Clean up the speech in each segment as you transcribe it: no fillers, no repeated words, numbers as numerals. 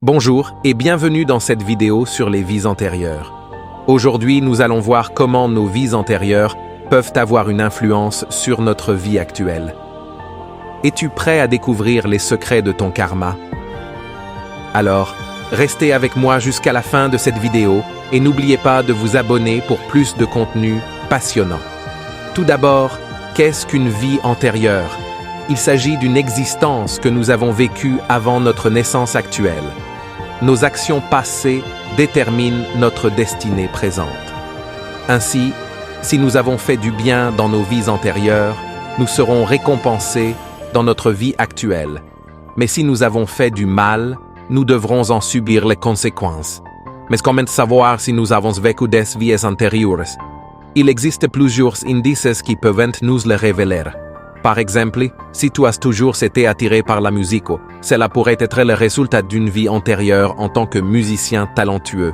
Bonjour et bienvenue dans cette vidéo sur les vies antérieures. Aujourd'hui, nous allons voir comment nos vies antérieures peuvent avoir une influence sur notre vie actuelle. Es-tu prêt à découvrir les secrets de ton karma? Alors, restez avec moi jusqu'à la fin de cette vidéo et n'oubliez pas de vous abonner pour plus de contenu passionnant. Tout d'abord, qu'est-ce qu'une vie antérieure? Il s'agit d'une existence que nous avons vécue avant notre naissance actuelle. Nos actions passées déterminent notre destinée présente. Ainsi, si nous avons fait du bien dans nos vies antérieures, nous serons récompensés dans notre vie actuelle. Mais si nous avons fait du mal, nous devrons en subir les conséquences. Mais comment savoir si nous avons vécu des vies antérieures? Il existe plusieurs indices qui peuvent nous le révéler. Par exemple, si tu as toujours été attiré par la musique, cela pourrait être le résultat d'une vie antérieure en tant que musicien talentueux.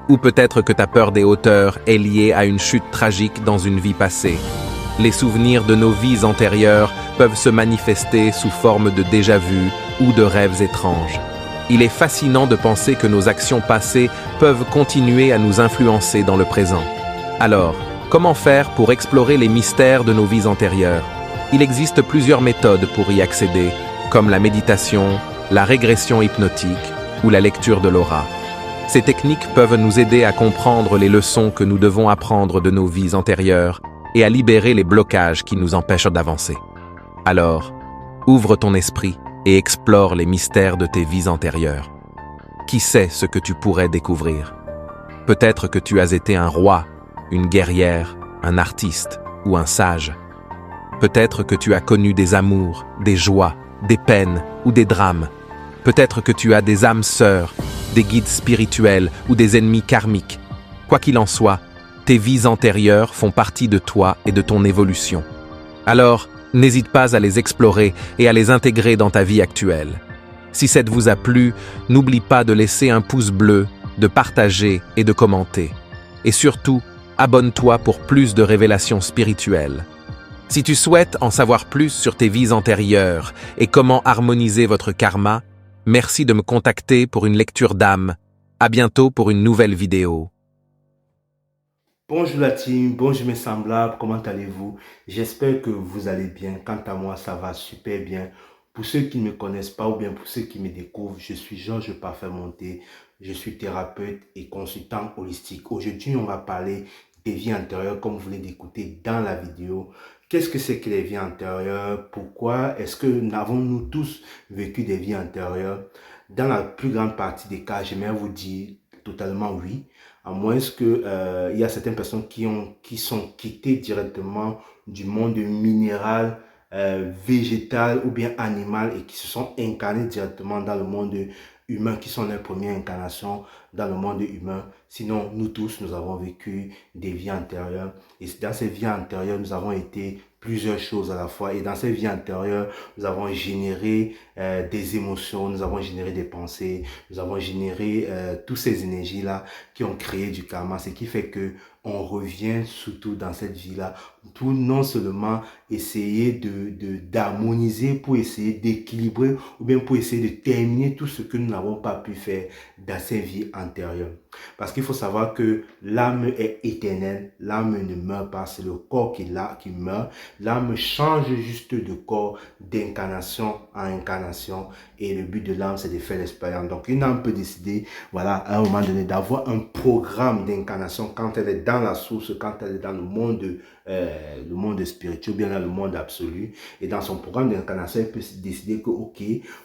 Ou peut-être que ta peur des hauteurs est liée à une chute tragique dans une vie passée. Les souvenirs de nos vies antérieures peuvent se manifester sous forme de déjà-vu ou de rêves étranges. Il est fascinant de penser que nos actions passées peuvent continuer à nous influencer dans le présent. Alors, comment faire pour explorer les mystères de nos vies antérieures? Il existe plusieurs méthodes pour y accéder, comme la méditation, la régression hypnotique ou la lecture de l'aura. Ces techniques peuvent nous aider à comprendre les leçons que nous devons apprendre de nos vies antérieures et à libérer les blocages qui nous empêchent d'avancer. Alors, ouvre ton esprit et explore les mystères de tes vies antérieures. Qui sait ce que tu pourrais découvrir? Peut-être que tu as été un roi, une guerrière, un artiste ou un sage. Peut-être que tu as connu des amours, des joies, des peines ou des drames. Peut-être que tu as des âmes sœurs, des guides spirituels ou des ennemis karmiques. Quoi qu'il en soit, tes vies antérieures font partie de toi et de ton évolution. Alors, n'hésite pas à les explorer et à les intégrer dans ta vie actuelle. Si cette vous a plu, n'oublie pas de laisser un pouce bleu, de partager et de commenter. Et surtout, abonne-toi pour plus de révélations spirituelles. Si tu souhaites en savoir plus sur tes vies antérieures et comment harmoniser votre karma, merci de me contacter pour une lecture d'âme. À bientôt pour une nouvelle vidéo. Bonjour la team, bonjour mes semblables, comment allez-vous? J'espère que vous allez bien. Quant à moi, ça va super bien. Pour ceux qui ne me connaissent pas ou bien pour ceux qui me découvrent, je suis Georges Parfait-Monté. Je suis thérapeute et consultant holistique. Aujourd'hui, on va parler des vies antérieures comme vous venez d'écouter dans la vidéo. Qu'est-ce que c'est que les vies antérieures? Pourquoi est-ce que avons-nous tous vécu des vies antérieures? Dans la plus grande partie des cas, j'aimerais vous dire totalement oui. À moins que il y a certaines personnes qui sont quittées directement du monde minéral, végétal ou bien animal et qui se sont incarnées directement dans le monde humain, qui sont leurs premières incarnations dans le monde humain. Sinon, nous tous, nous avons vécu des vies antérieures. Et dans ces vies antérieures, nous avons été plusieurs choses à la fois. Et dans ces vies antérieures, nous avons généré des émotions, nous avons généré des pensées, nous avons généré toutes ces énergies-là qui ont créé du karma. Ce qui fait que on revient surtout dans cette vie-là pour non seulement essayer d'harmoniser, pour essayer d'équilibrer ou bien pour essayer de terminer tout ce que nous n'avons pas pu faire dans ces vies antérieures. Parce qu'il faut savoir que l'âme est éternelle, l'âme ne meurt pas, c'est le corps qui meurt. L'âme change juste de corps d'incarnation en incarnation et le but de l'âme c'est de faire l'expérience. Donc une âme peut décider, voilà, à un moment donné d'avoir un programme d'incarnation quand elle est dans la source, quand elle est dans le monde spirituel, bien dans le monde absolu. Et dans son programme d'incarnation, elle peut décider que, ok,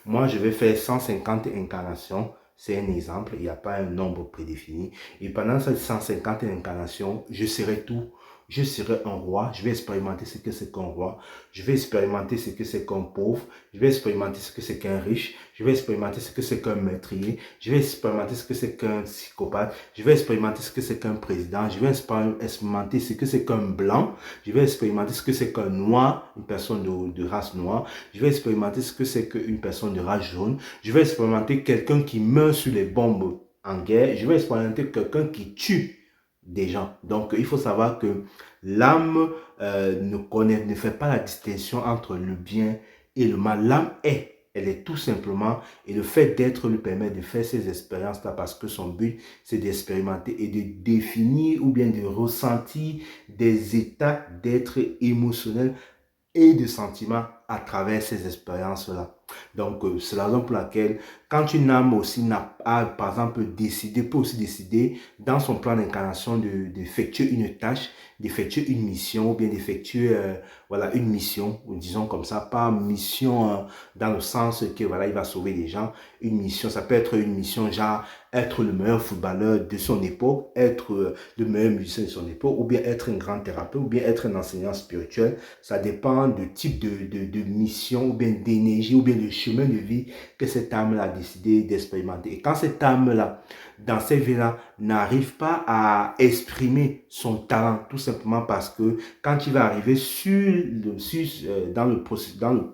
moi je vais faire 150 incarnations. C'est un exemple, il n'y a pas un nombre prédéfini. Et pendant ces 150 incarnations, je serai tout. Je serai un roi, je vais expérimenter ce que c'est qu'un roi, je vais expérimenter ce que c'est qu'un pauvre, je vais expérimenter ce que c'est qu'un riche, je vais expérimenter ce que c'est qu'un meurtrier, je vais expérimenter ce que c'est qu'un psychopathe, je vais expérimenter ce que c'est qu'un président, je vais expérimenter ce que c'est qu'un blanc, je vais expérimenter ce que c'est qu'un noir, une personne de race noire, je vais expérimenter ce que c'est qu'une personne de race jaune, je vais expérimenter quelqu'un qui meurt sur les bombes en guerre, je vais expérimenter quelqu'un qui tue des gens. Donc, il faut savoir que l'âme ne fait pas la distinction entre le bien et le mal. L'âme est Elle est tout simplement, et le fait d'être lui permet de faire ces expériences-là parce que son but, c'est d'expérimenter et de définir ou bien de ressentir des états d'être émotionnel et de sentiments à travers ces expériences-là. Donc, c'est la raison pour laquelle, quand une âme aussi a, par exemple, décidé, peut aussi décider dans son plan d'incarnation d'effectuer une tâche, d'effectuer une mission, ou bien d'effectuer voilà, une mission, ou disons comme ça, pas mission dans le sens que voilà, il va sauver des gens. Une mission, ça peut être une mission genre être le meilleur footballeur de son époque, être le meilleur musicien de son époque, ou bien être un grand thérapeute, ou bien être un enseignant spirituel. Ça dépend du type de mission, ou bien d'énergie, ou bien de chemin de vie que cette âme-là a décidé d'expérimenter. Et quand cette âme-là, dans cette vie-là, n'arrive pas à exprimer son talent, tout simplement parce que quand il va arriver dans le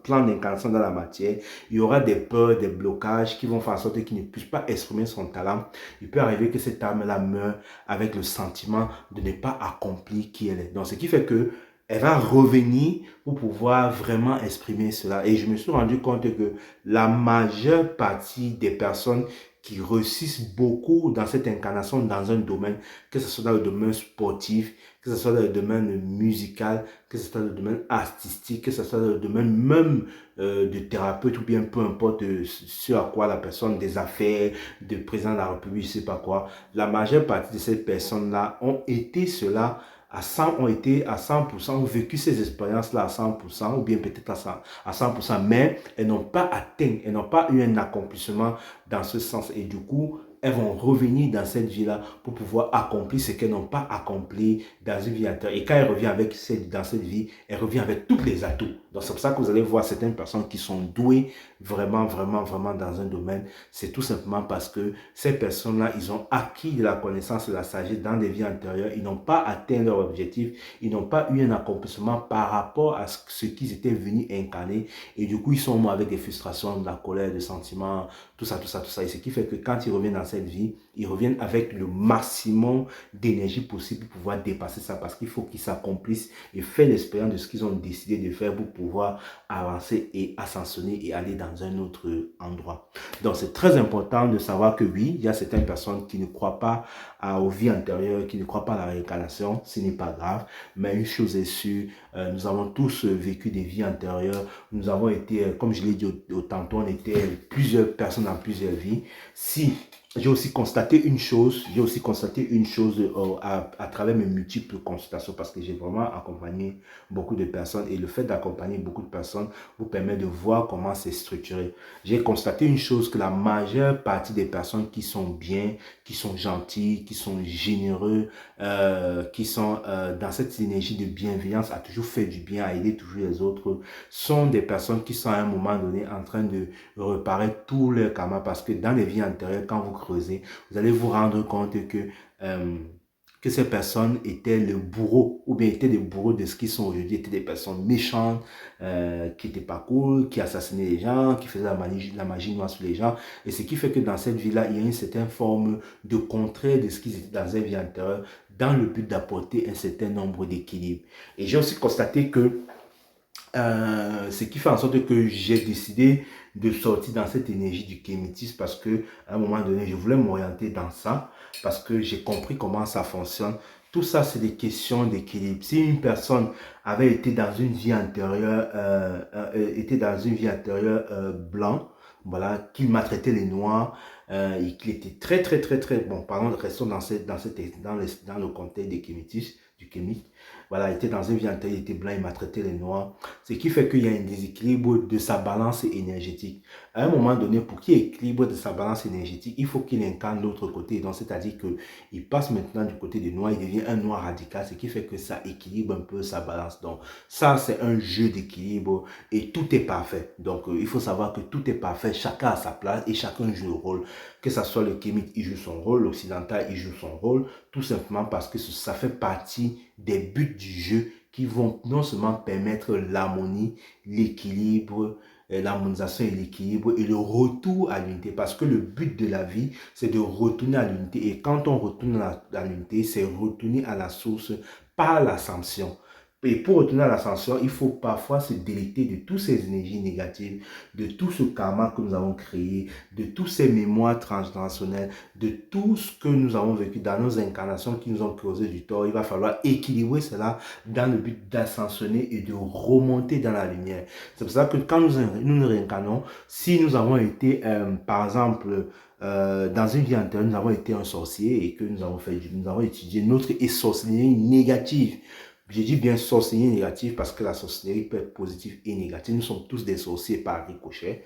plan d'incarnation dans la matière, il y aura des peurs, des blocages qui vont faire en sorte qu'il ne puisse pas exprimer son talent. Il peut arriver que cette âme-là meure avec le sentiment de ne pas accomplir qui elle est. Donc, ce qui fait que elle va revenir pour pouvoir vraiment exprimer cela. Et je me suis rendu compte que la majeure partie des personnes qui réussissent beaucoup dans cette incarnation dans un domaine, que ce soit dans le domaine sportif, que ce soit dans le domaine musical, que ce soit dans le domaine artistique, que ce soit dans le domaine même de thérapeute ou bien peu importe ce à quoi la personne, des affaires, de président de la République, je sais pas quoi, la majeure partie de ces personnes-là ont été cela ont été à 100%, ont vécu ces expériences-là à 100%, ou bien peut-être à 100%, mais elles n'ont pas atteint, elles n'ont pas eu un accomplissement dans ce sens. Et du coup, elles vont revenir dans cette vie-là pour pouvoir accomplir ce qu'elles n'ont pas accompli dans une vie antérieure. Et quand elles reviennent dans cette vie, elles reviennent avec tous les atouts. Donc c'est pour ça que vous allez voir certaines personnes qui sont douées vraiment, vraiment, vraiment dans un domaine. C'est tout simplement parce que ces personnes-là, ils ont acquis de la connaissance et de la sagesse dans des vies antérieures. Ils n'ont pas atteint leur objectif. Ils n'ont pas eu un accomplissement par rapport à ce qu'ils étaient venus incarner. Et du coup, ils sont morts avec des frustrations, de la colère, des sentiments, tout ça, tout ça, tout ça. Et ce qui fait que quand ils reviennent dans cette vie, ils reviennent avec le maximum d'énergie possible pour pouvoir dépasser ça parce qu'il faut qu'ils s'accomplissent et faire l'expérience de ce qu'ils ont décidé de faire pour pouvoir avancer et ascensionner et aller dans un autre endroit. Donc, c'est très important de savoir que oui, il y a certaines personnes qui ne croient pas aux vies antérieures, qui ne croient pas à la réincarnation. Ce n'est pas grave, mais une chose est sûre, nous avons tous vécu des vies antérieures. Nous avons été, comme je l'ai dit au tantôt, on était plusieurs personnes dans plusieurs vies. Si j'ai aussi constaté une chose, à travers mes multiples consultations parce que j'ai vraiment accompagné beaucoup de personnes et le fait d'accompagner beaucoup de personnes vous permet de voir comment c'est structuré. J'ai constaté une chose que la majeure partie des personnes qui sont bien, qui sont gentilles, qui sont généreux, qui sont dans cette énergie de bienveillance, à toujours faire du bien, à aider toujours les autres, sont des personnes qui sont à un moment donné en train de réparer tout leur karma parce que dans les vies antérieures, quand vous creusez, vous allez vous rendre compte que ces personnes étaient le bourreau ou bien étaient des bourreaux de ce qu'ils sont aujourd'hui, étaient des personnes méchantes, qui n'étaient pas cool, qui assassinaient les gens, qui faisaient la magie noire sur les gens. Et ce qui fait que dans cette vie-là, il y a une certaine forme de contraire de ce qu'ils étaient dans une vie antérieure dans le but d'apporter un certain nombre d'équilibres. Et j'ai aussi constaté que ce qui fait en sorte que j'ai décidé de sortir dans cette énergie du kémitisme parce que à un moment donné, je voulais m'orienter dans ça parce que j'ai compris comment ça fonctionne. Tout ça, c'est des questions d'équilibre. Si une personne avait été dans une vie antérieure, blanc, voilà, qu'il maltraitait les noirs, et qu'il était très, très, très, très bon. Pardon, restons dans le contexte des kémitistes, du kémite. Voilà, il était dans une vie antérieure, il était blanc, il maltraitait les noirs. Ce qui fait qu'il y a un déséquilibre de sa balance énergétique. À un moment donné, pour qu'il y ait équilibre de sa balance énergétique, il faut qu'il incarne l'autre côté. Donc, c'est-à-dire qu'il passe maintenant du côté des noirs, il devient un noir radical, ce qui fait que ça équilibre un peu sa balance. Donc, ça, c'est un jeu d'équilibre et tout est parfait. Donc, il faut savoir que tout est parfait, chacun a sa place et chacun joue le rôle. Que ce soit le kémite, il joue son rôle, l'occidental, il joue son rôle, tout simplement parce que ça fait partie des buts du jeu qui vont non seulement permettre l'harmonie, l'équilibre, l'harmonisation et l'équilibre et le retour à l'unité. Parce que le but de la vie, c'est de retourner à l'unité. Et quand on retourne à l'unité, c'est retourner à la source par l'ascension. Et pour retourner à l'ascension, il faut parfois se délecter de toutes ces énergies négatives, de tout ce karma que nous avons créé, de toutes ces mémoires transgénérationnelles, de tout ce que nous avons vécu dans nos incarnations qui nous ont causé du tort. Il va falloir équilibrer cela dans le but d'ascensionner et de remonter dans la lumière. C'est pour ça que quand nous réincarnons, si nous avons été, par exemple, dans une vie antérieure, nous avons été un sorcier et que nous avons étudié notre sorcellerie négative. Je dis bien sorcellerie négative parce que la sorcellerie peut être positive et négative. Nous sommes tous des sorciers par ricochet.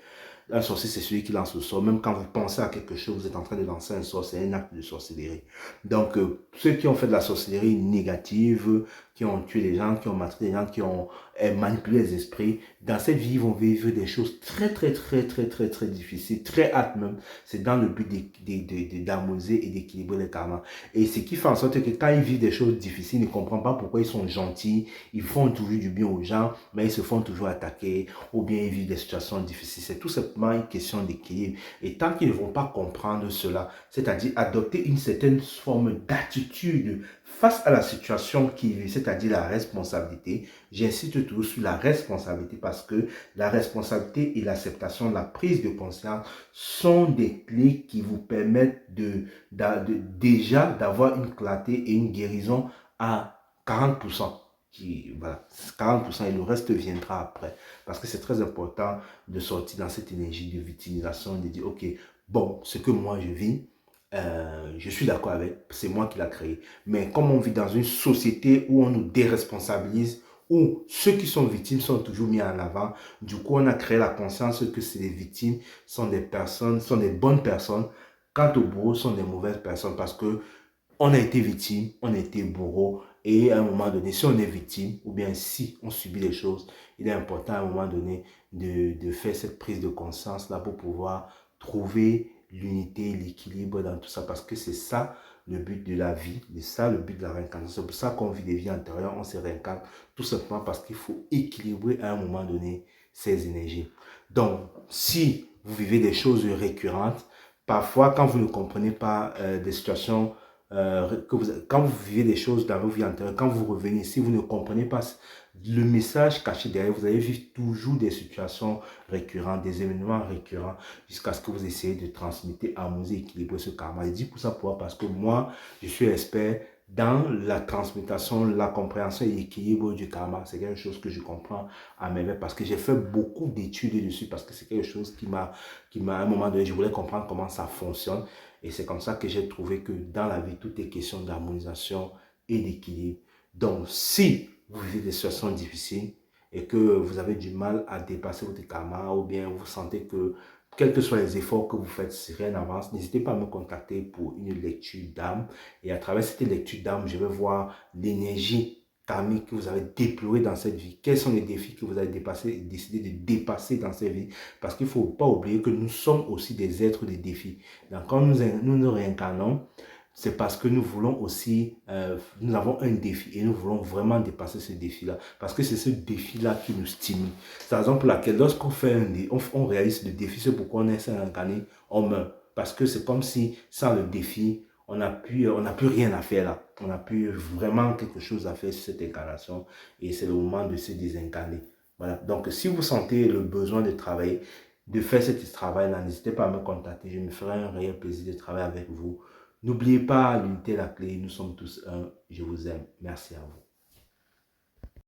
Un sorcier, c'est celui qui lance le sort. Même quand vous pensez à quelque chose, vous êtes en train de lancer un sort, c'est un acte de sorcellerie. Donc, ceux qui ont fait de la sorcellerie négative, qui ont tué des gens, qui ont maté des gens, qui ont manipulé les esprits, dans cette vie, ils vont vivre des choses très difficiles, très hâte même. C'est dans le but d'harmoniser et d'équilibrer les karmas. Et ce qui fait en sorte que quand ils vivent des choses difficiles, ils ne comprennent pas pourquoi ils sont gentils, ils font toujours du bien aux gens, mais ils se font toujours attaquer, ou bien ils vivent des situations difficiles. C'est tout simplement une question d'équilibre. Et tant qu'ils ne vont pas comprendre cela, c'est-à-dire adopter une certaine forme d'attitude face à la situation qu'ils vivent, c'est-à-dire la responsabilité, j'insiste toujours sur la responsabilité parce que la responsabilité et l'acceptation, la prise de conscience sont des clés qui vous permettent déjà d'avoir une clarté et une guérison à 40%. Voilà, 40% et le reste viendra après. Parce que c'est très important de sortir dans cette énergie de victimisation, de dire, ok, bon, ce que moi je vis, je suis d'accord avec, c'est moi qui l'a créé. Mais comme on vit dans une société où on nous déresponsabilise, où ceux qui sont victimes sont toujours mis en avant, du coup on a créé la conscience que c'est les victimes, sont des personnes, sont des bonnes personnes, quant aux bourreaux, sont des mauvaises personnes parce que on a été victime, on a été bourreau, et à un moment donné, si on est victime, ou bien si on subit les choses, il est important à un moment donné de faire cette prise de conscience-là pour pouvoir trouver l'unité, l'équilibre dans tout ça, parce que c'est ça le but de la vie, c'est ça le but de la réincarnation. C'est pour ça qu'on vit des vies antérieures, on se réincarne, tout simplement parce qu'il faut équilibrer à un moment donné ces énergies. Donc, si vous vivez des choses récurrentes, parfois quand vous ne comprenez pas des situations quand vous vivez des choses dans vos vies antérieures, quand vous revenez, si vous ne comprenez pas le message caché derrière, vous allez vivre toujours des situations récurrentes, des événements récurrents, jusqu'à ce que vous essayez de transmettre, harmoniser, équilibrer ce karma. Je dis pour ça pourquoi? Parce que moi, je suis expert dans la transmutation, la compréhension et l'équilibre du karma. C'est quelque chose que je comprends à merveille parce que j'ai fait beaucoup d'études dessus, parce que c'est quelque chose à un moment donné, je voulais comprendre comment ça fonctionne. Et c'est comme ça que j'ai trouvé que dans la vie, tout est question d'harmonisation et d'équilibre. Donc, si vous vivez des situations difficiles et que vous avez du mal à dépasser votre karma, ou bien vous sentez que, quels que soient les efforts que vous faites, si rien n'avance, n'hésitez pas à me contacter pour une lecture d'âme. Et à travers cette lecture d'âme, je vais voir l'énergie karmique que vous avez déploré dans cette vie. Quels sont les défis que vous avez décidé de dépasser dans cette vie? Parce qu'il ne faut pas oublier que nous sommes aussi des êtres de défis. Donc, quand nous réincarnons, c'est parce que nous voulons aussi, nous avons un défi et nous voulons vraiment dépasser ce défi-là. Parce que c'est ce défi-là qui nous stimule. C'est la raison pour laquelle lorsqu'on fait on réalise le défi, c'est pourquoi on est réincarné, on meurt. Parce que c'est comme si, sans le défi, on n'a plus rien à faire là. On n'a plus vraiment quelque chose à faire sur cette incarnation. Et c'est le moment de se désincarner. Voilà. Donc, si vous sentez le besoin de travailler, de faire ce travail-là, n'hésitez pas à me contacter. Je me ferai un réel plaisir de travailler avec vous. N'oubliez pas, l'unité est la clé. Nous sommes tous un. Je vous aime. Merci à vous.